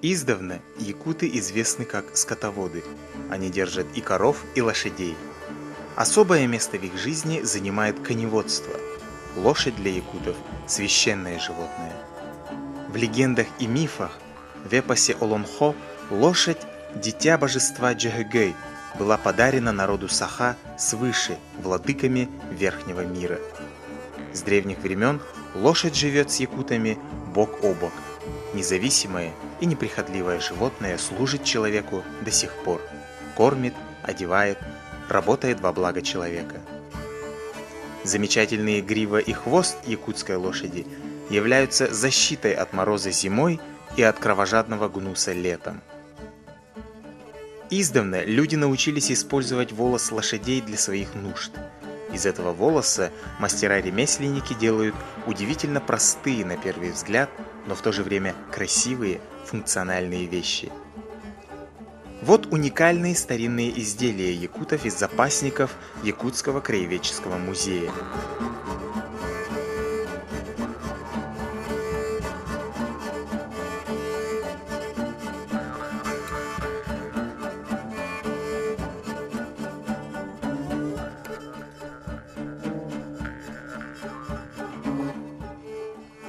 Издавна якуты известны как скотоводы. Они держат и коров, и лошадей. Особое место в их жизни занимает коневодство. Лошадь для якутов – священное животное. В легендах и мифах в эпосе Олонхо лошадь, дитя божества Джагэгэй, была подарена народу Саха свыше владыками Верхнего мира. С древних времен лошадь живет с якутами бок о бок. Независимое и неприхотливое животное служит человеку до сих пор. Кормит, одевает, работает во благо человека. Замечательные грива и хвост якутской лошади являются защитой от мороза зимой и от кровожадного гнуса летом. Издавна люди научились использовать волос лошадей для своих нужд. Из этого волоса мастера-ремесленники делают удивительно простые на первый взгляд, но в то же время красивые, функциональные вещи. Вот уникальные старинные изделия якутов из запасников Якутского краеведческого музея.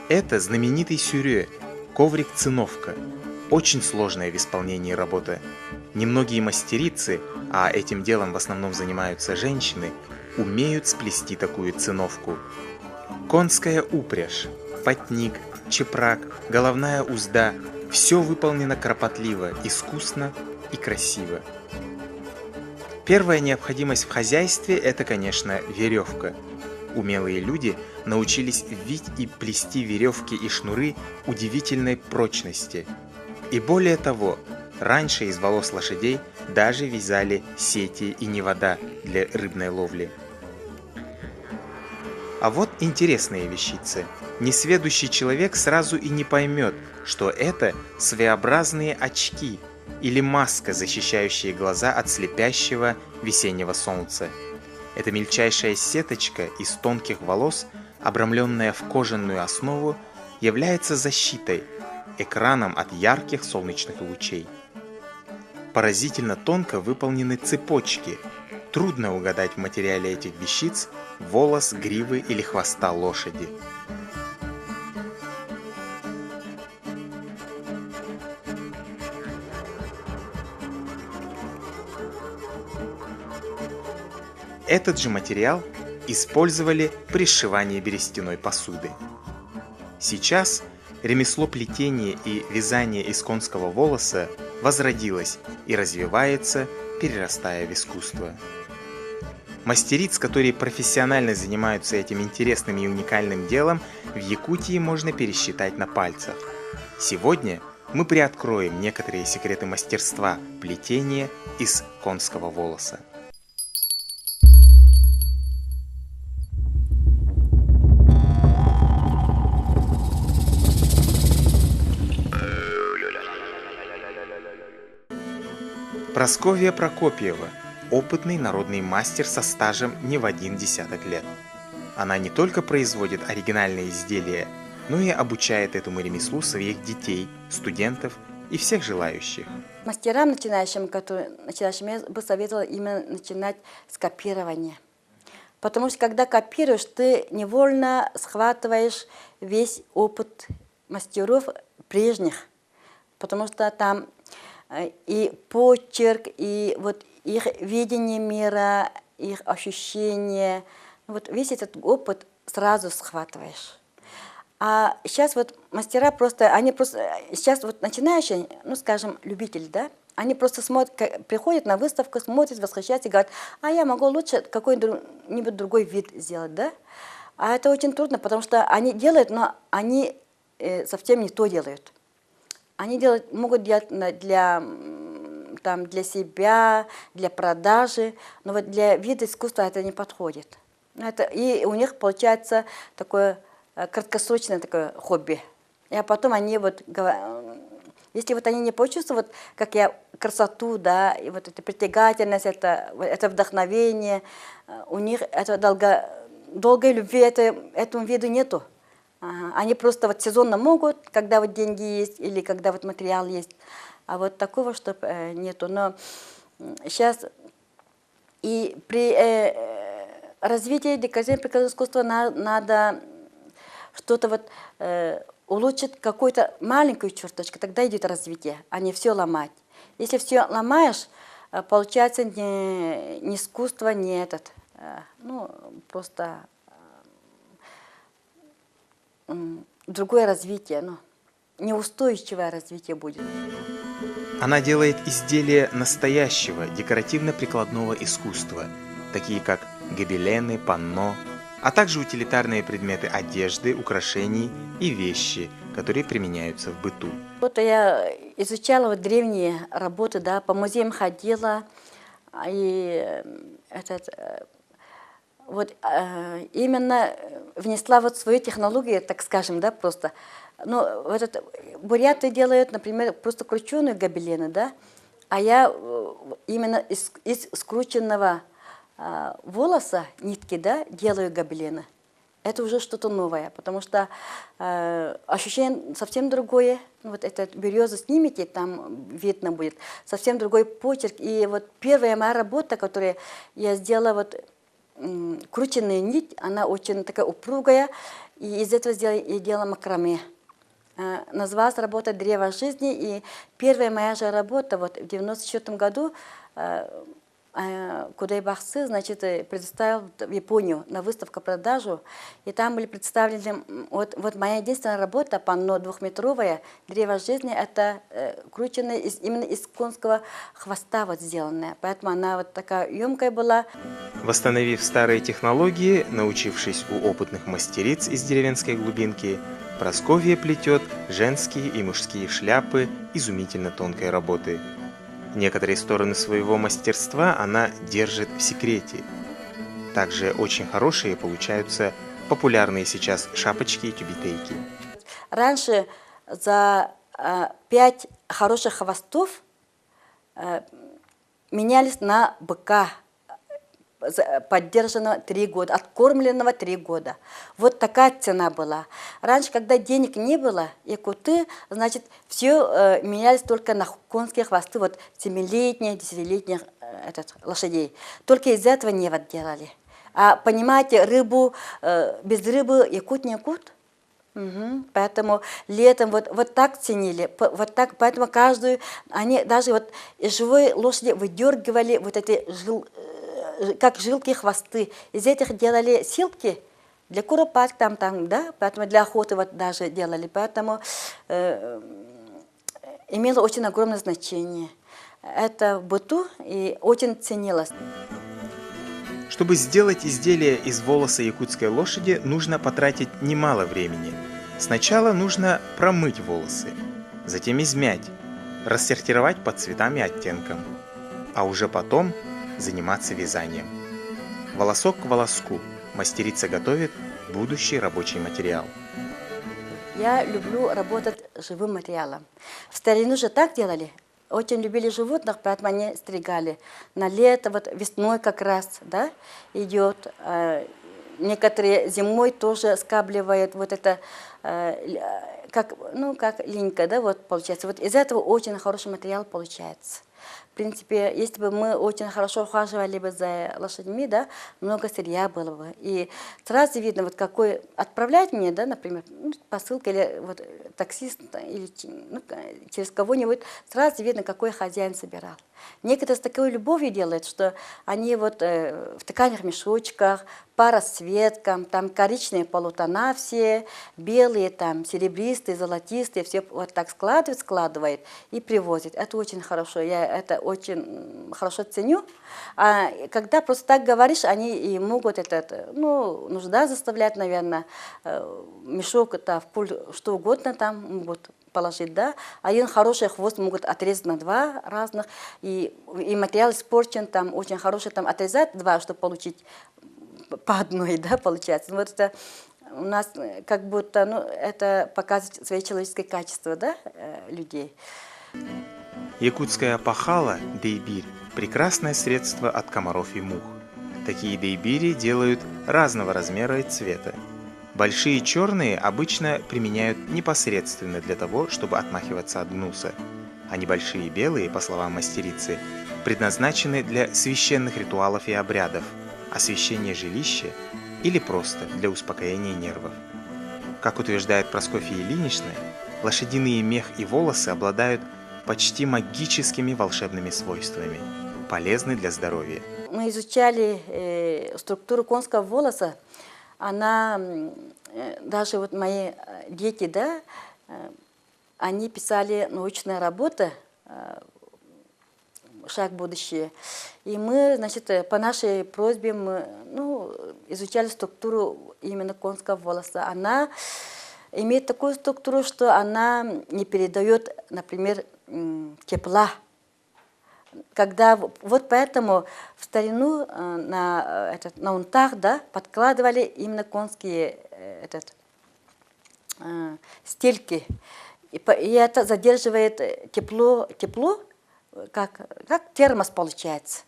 Это знаменитый сюрё, коврик-циновка. Очень сложная в исполнении работа. Немногие мастерицы, а этим делом в основном занимаются женщины, умеют сплести такую циновку. Конская упряжь, потник, чепрак, головная узда – все выполнено кропотливо, искусно и красиво. Первая необходимость в хозяйстве – это, конечно, веревка. Умелые люди научились вить и плести веревки и шнуры удивительной прочности. И более того, раньше из волос лошадей даже вязали сети и невода для рыбной ловли. А вот интересные вещицы. Несведущий человек сразу и не поймет, что это своеобразные очки или маска, защищающая глаза от слепящего весеннего солнца. Эта мельчайшая сеточка из тонких волос, обрамленная в кожаную основу, является защитой, экраном от ярких солнечных лучей. Поразительно тонко выполнены цепочки. Трудно угадать в материале этих вещиц волос, гривы или хвоста лошади. Этот же материал использовали при сшивании берестяной посуды. Сейчас ремесло плетения и вязания из конского волоса возродилось и развивается, перерастая в искусство. Мастериц, которые профессионально занимаются этим интересным и уникальным делом, в Якутии можно пересчитать на пальцах. Сегодня мы приоткроем некоторые секреты мастерства плетения из конского волоса. Прасковья Прокопьева – опытный народный мастер со стажем не в 1 десяток лет. Она не только производит оригинальные изделия, но и обучает этому ремеслу своих детей, студентов и всех желающих. Мастерам начинающим, я бы советовала именно начинать с копирования. Потому что когда копируешь, ты невольно схватываешь весь опыт мастеров прежних. Потому что там и почерк, и вот их видение мира, их ощущения, вот весь этот опыт сразу схватываешь. А сейчас вот мастера сейчас вот начинающие, ну скажем, любители, да, они просто смотрят, приходят на выставку, смотрят, восхищаются и говорят, а я могу лучше какой-нибудь другой вид сделать, да. А это очень трудно, потому что они делают, но они совсем не то делают. Они могут делать для себя, для продажи, но вот для вида искусства это не подходит. И у них получается такое краткосрочное такое хобби. И потом они если вот они не почувствуют, как я красоту, да, и вот эта притягательность, это вдохновение, у них это долгой любви этому виду нету. Ага. Они просто вот сезонно могут, когда вот деньги есть или когда вот материал есть. А вот такого, чтобы нету. Но сейчас и при развитии декоративно-прикладного искусства надо что-то вот улучшить, какую-то маленькую черточку, тогда идет развитие, а не все ломать. Если все ломаешь, получается не искусство, не этот, ну, просто другое развитие, ну, неустойчивое развитие будет. Она делает изделия настоящего декоративно-прикладного искусства, такие как гобелены, панно, а также утилитарные предметы одежды, украшений и вещи, которые применяются в быту. Вот я изучала вот древние работы, да, по музеям ходила, и вот именно внесла вот свою технологию, так скажем, да, просто. Ну, вот это, буряты делают, например, просто крученые гобелены, да, а я именно из скрученного волоса, нитки, да, делаю гобелены. Это уже что-то новое, потому что ощущение совсем другое. Вот этот березу снимите, там видно будет совсем другой почерк. И вот первая моя работа, которую я сделала, вот крученная нить, она очень такая упругая, и из этого я делала макраме. Называлась работа «Древо жизни», и первая моя же работа вот в 94 году Кудайбахсы, значит, предоставил в Японию на выставку-продажу, и там были представлены, вот моя единственная работа, панно двухметровое, «Древо жизни», это крученная именно из конского хвоста вот сделанная, поэтому она вот такая емкая была. Восстановив старые технологии, научившись у опытных мастериц из деревенской глубинки, Прасковья плетет женские и мужские шляпы изумительно тонкой работы. Некоторые стороны своего мастерства она держит в секрете. Также очень хорошие получаются популярные сейчас шапочки и тюбетейки. Раньше за 5 хороших хвостов менялись на быка, поддержанного 3 года, откормленного 3 года. Вот такая цена была. Раньше, когда денег не было, якуты, значит, все менялись только на конские хвосты, вот 7-летних, 10-летних лошадей. Только из этого невод делали. А понимаете, рыбу, без рыбы якут не якут. Угу. Поэтому летом вот так ценили, вот так, поэтому каждую, они даже вот из живой лошади выдергивали вот эти как жилки, хвосты. Из этих делали силки для куропаток, там, да, поэтому для охоты вот даже делали. Поэтому имело очень огромное значение. Это в быту и очень ценилось. Чтобы сделать изделие из волоса якутской лошади, нужно потратить немало времени. Сначала нужно промыть волосы, затем измять, рассортировать по цветам и оттенкам, а уже потом заниматься вязанием. Волосок к волоску мастерица готовит будущий рабочий материал. Я люблю работать живым материалом. В старину же так делали. Очень любили животных, поэтому они стригали. На лето, вот весной как раз, да, идет. Некоторые зимой тоже скабливают вот это, как линька, да, вот получается. Вот из этого очень хороший материал получается. В принципе, если бы мы очень хорошо ухаживали бы за лошадьми, да, много сырья было бы. И сразу видно, вот какой отправлять мне, да, например, посылка или вот таксист, или через кого-нибудь, сразу видно, какой хозяин собирал. Некоторые с такой любовью делают, что они вот в тканях мешочках, по расцветкам, там коричневые полутона все, белые, там серебристые, золотистые, все вот так складывает и привозит. Это очень хорошо, я это очень хорошо ценю. А когда просто так говоришь, они и могут нужда заставлять, наверное, мешок-то в пуль, что угодно там могут положить, да. Один хороший хвост могут отрезать на 2 разных, и материал испорчен, там очень хороший, там отрезать 2, чтобы получить по одной, да, получается. Вот это у нас как будто, это показывает свои человеческие качества, да, людей. Якутская пахала, дейбирь, прекрасное средство от комаров и мух. Такие дейбири делают разного размера и цвета. Большие черные обычно применяют непосредственно для того, чтобы отмахиваться от гнуса, а небольшие белые, по словам мастерицы, предназначены для священных ритуалов и обрядов, освящения жилища или просто для успокоения нервов. Как утверждает Проскофья Ильинична, лошадиные мех и волосы обладают почти магическими волшебными свойствами, полезны для здоровья. Мы изучали структуру конского волоса. Она, даже вот мои дети, да, они писали научные работы «Шаг в будущее». И мы, значит, по нашей просьбе мы, изучали структуру именно конского волоса. Она имеет такую структуру, что она не передает, например, тепла. Когда, вот поэтому в старину на унтах, да, подкладывали именно конские стельки. И это задерживает тепло, как термос получается.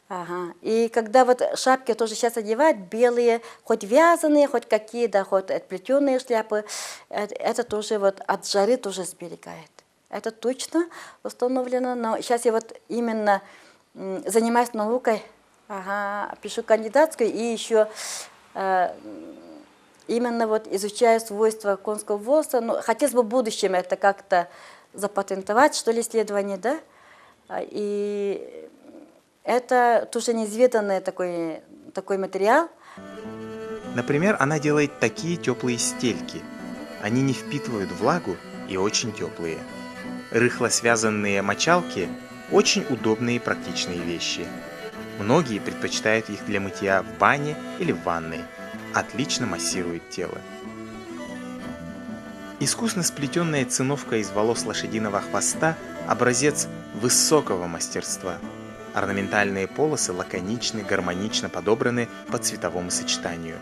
Ага. И когда вот шапки тоже сейчас одевают, белые, хоть вязаные, хоть какие, да, хоть отплетенные шляпы, это тоже вот от жары тоже сберегает. Это точно установлено, но сейчас я вот именно занимаюсь наукой, пишу кандидатскую и еще именно вот изучаю свойства конского волоса. Ну, хотелось бы в будущем это как-то запатентовать, что ли, исследование, да? И это тоже неизведанный такой материал. Например, она делает такие теплые стельки. Они не впитывают влагу и очень теплые. Рыхло связанные мочалки – очень удобные и практичные вещи. Многие предпочитают их для мытья в бане или в ванной. Отлично массирует тело. Искусно сплетенная циновка из волос лошадиного хвоста – образец высокого мастерства. Орнаментальные полосы лаконичны, гармонично подобраны по цветовому сочетанию.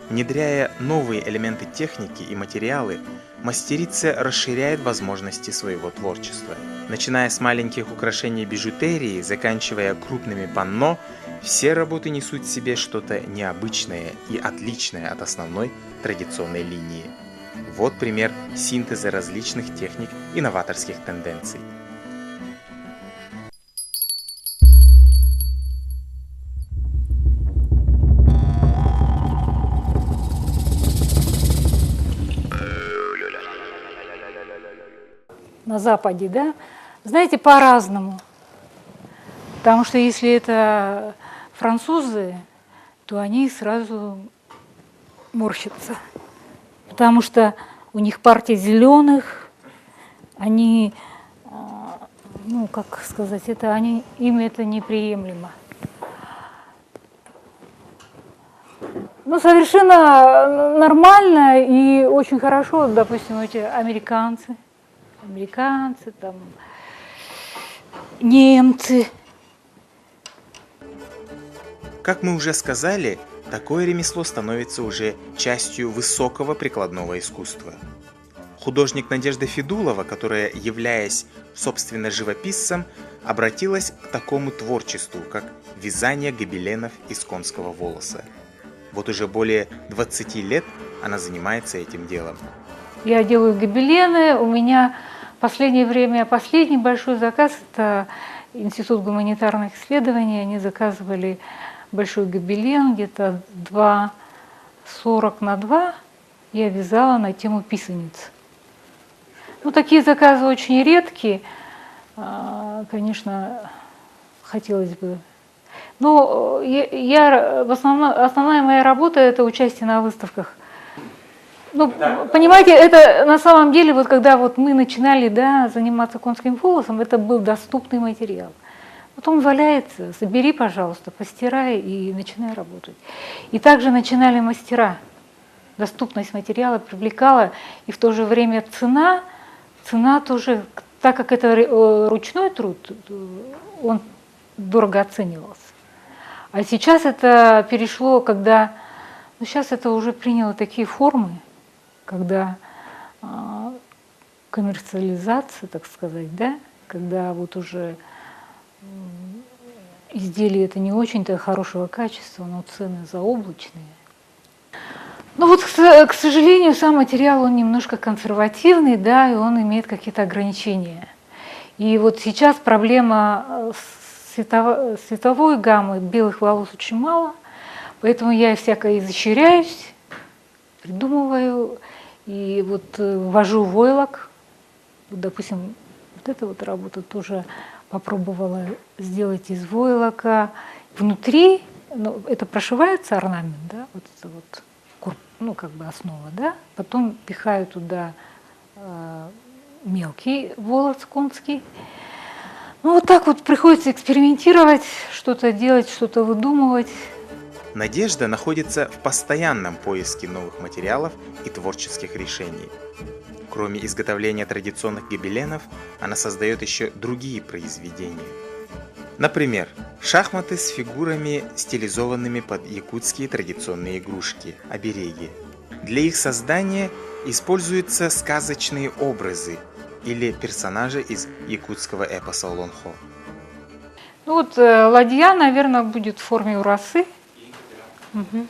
Внедряя новые элементы техники и материалы, мастерица расширяет возможности своего творчества. Начиная с маленьких украшений бижутерии, заканчивая крупными панно, все работы несут в себе что-то необычное и отличное от основной традиционной линии. Вот пример синтеза различных техник и новаторских тенденций. На Западе, да, знаете, по-разному. Потому что если это французы, то они сразу морщатся. Потому что у них партия зеленых, они, как сказать, им это неприемлемо. Ну, совершенно нормально и очень хорошо, допустим, эти американцы, там, немцы. Как мы уже сказали, такое ремесло становится уже частью высокого прикладного искусства. Художник Надежда Федулова, которая, являясь, собственно, живописцем, обратилась к такому творчеству, как вязание гобеленов из конского волоса. Вот уже более 20 лет она занимается этим делом. Я делаю гобелены, у меня в последнее время последний большой заказ – это Институт гуманитарных исследований, они заказывали большой гобелен, где-то 2,40 на 2 я вязала на тему писаниц. Ну, такие заказы очень редкие, конечно, хотелось бы. Но основная моя работа – это участие на выставках. Ну, понимаете, это на самом деле, вот когда вот мы начинали, да, заниматься конским волосом, это был доступный материал. Вот он валяется, собери, пожалуйста, постирай и начинай работать. И также начинали мастера. Доступность материала привлекала, и в то же время цена тоже, так как это ручной труд, он дорого оценивался. А сейчас это перешло, когда, сейчас это уже приняло такие формы, когда коммерциализация, так сказать, да, когда вот уже изделия это не очень-то хорошего качества, но цены заоблачные. Ну вот, к сожалению, сам материал, он немножко консервативный, да, и он имеет какие-то ограничения. И вот сейчас проблема световой гаммы белых волос очень мало, поэтому я всякое изощряюсь, придумываю, и вот ввожу войлок. Вот, допустим, вот эта вот работа тоже попробовала сделать из войлока. Внутри, ну, это прошивается орнамент, да, вот это вот. Ну, как бы основа, да, потом пихаю туда мелкий волос конский. Ну, вот так вот приходится экспериментировать, что-то делать, что-то выдумывать. Надежда находится в постоянном поиске новых материалов и творческих решений. Кроме изготовления традиционных гобеленов, она создает еще другие произведения. Например, шахматы с фигурами, стилизованными под якутские традиционные игрушки – обереги. Для их создания используются сказочные образы или персонажи из якутского эпоса Олонхо. Ну вот ладья, наверное, будет в форме урасы. Угу.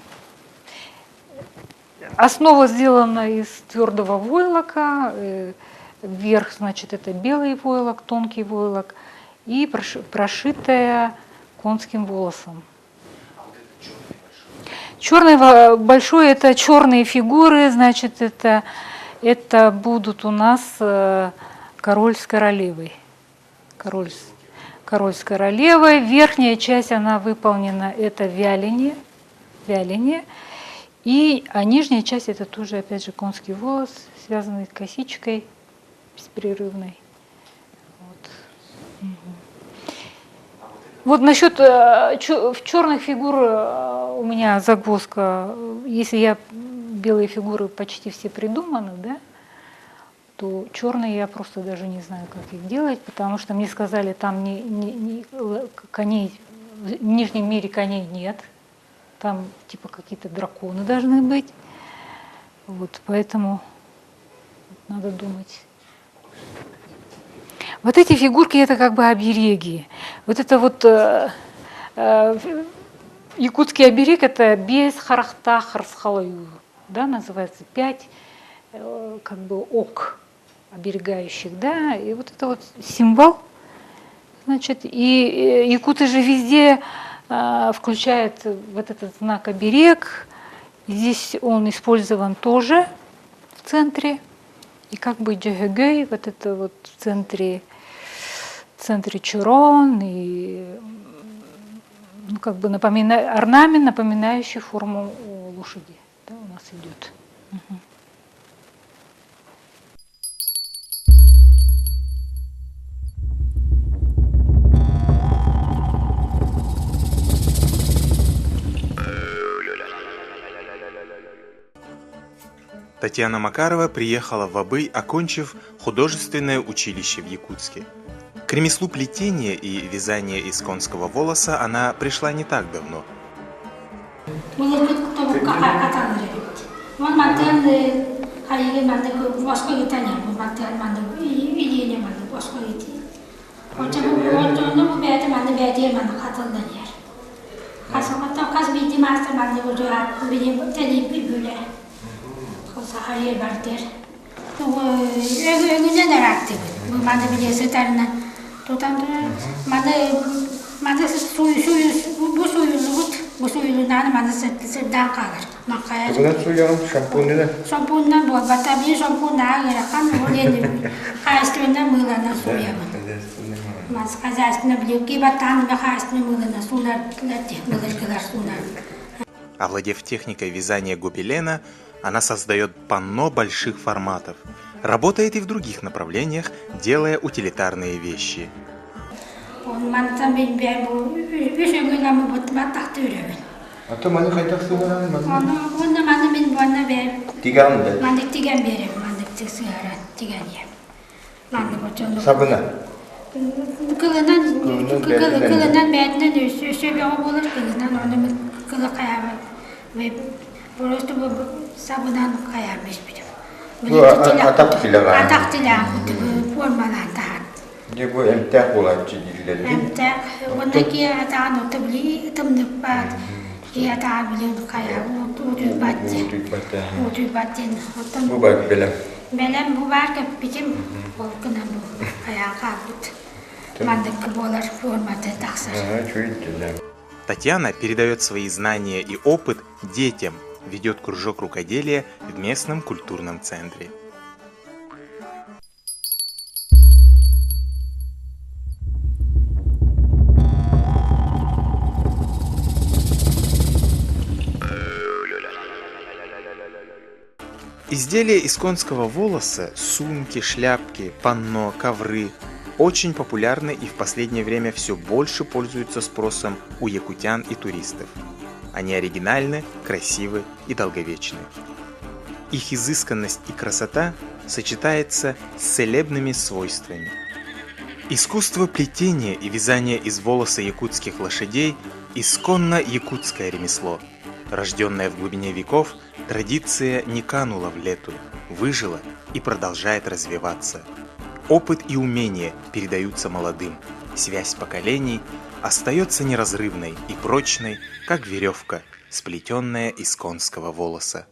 Основа сделана из твердого войлока. Вверх, значит, это белый войлок, тонкий войлок. И прошитая конским волосом. Черный большой — это черные фигуры, значит, это будут у нас король с королевой. Король с королевой. Верхняя часть, она выполнена, это вяление. А нижняя часть, это тоже, опять же, конский волос, связанный с косичкой беспрерывной. Вот насчет черных фигур у меня загвоздка. Если белые фигуры почти все придуманы, да, то черные я просто даже не знаю, как их делать, потому что мне сказали, там коней, в нижнем мире коней нет, там типа какие-то драконы должны быть. Вот, поэтому надо думать. Вот эти фигурки — это как бы обереги. Вот это вот якутский оберег — это без харахта харсхалаю, да, называется 5 как бы ок оберегающих, да, и вот это вот символ, значит, и якуты же везде включают вот этот знак оберег. Здесь он использован тоже в центре. И как бы джэгэгэй, вот это вот в центре чурон, и ну, как бы орнамент, напоминающий форму лошади, да, у нас идет. Угу. Татьяна Макарова приехала в Обый, окончив художественное училище в Якутске. К ремеслу плетения и вязания из конского волоса она пришла не так давно. Сахария бартер. Ögünden de rakti. Bu manda bilese tarına. Totam da manda bu suyu nane manda sırdan kalır. Makaya. Buna suyalım şampuanı da. Şampuandan bu batabiye şampuandan gerakan o dedi. Kayıstığından mığlana suyamın. Mas kazasına biliyor ki batan ve kayıstığına mığlana sular mığlar sular. Овладев техникой вязания гобелена, она создает панно больших форматов. Работает и в других направлениях, делая утилитарные вещи. Atamalı kaydak sığıran mı? Onu bana ben bana ver. Tigan mı? Mandık tigan verim, mandık tigan tigan yer. Mandık o Sabına. Kılından benden üstü bir o bulur kılından onu kılı kayar ve burası bu sabından kayarmış bir. Bu atak filan. Atak filan bu formalan tahan. Ne bu emtek olan çizgileri? Emtek, ondaki atağın o tabli tımlık bat. Atağı biliyor kayar, Ucuz batı. Tüy batı. Ucuz batın. Bu bak böyle. Belem bu var ki bizim olkuna bu ayağa kalkıt. Mandık bolar formatı taksır. Ага, чуете, да. Татьяна передает свои знания и опыт детям, ведет кружок рукоделия в местном культурном центре. Изделия из конского волоса, сумки, шляпки, панно, ковры очень популярны и в последнее время все больше пользуются спросом у якутян и туристов. Они оригинальны, красивы и долговечны. Их изысканность и красота сочетается с целебными свойствами. Искусство плетения и вязания из волоса якутских лошадей исконно якутское ремесло. Рожденная в глубине веков, традиция не канула в лету, выжила и продолжает развиваться. Опыт и умения передаются молодым, связь поколений остается неразрывной и прочной, как веревка, сплетенная из конского волоса.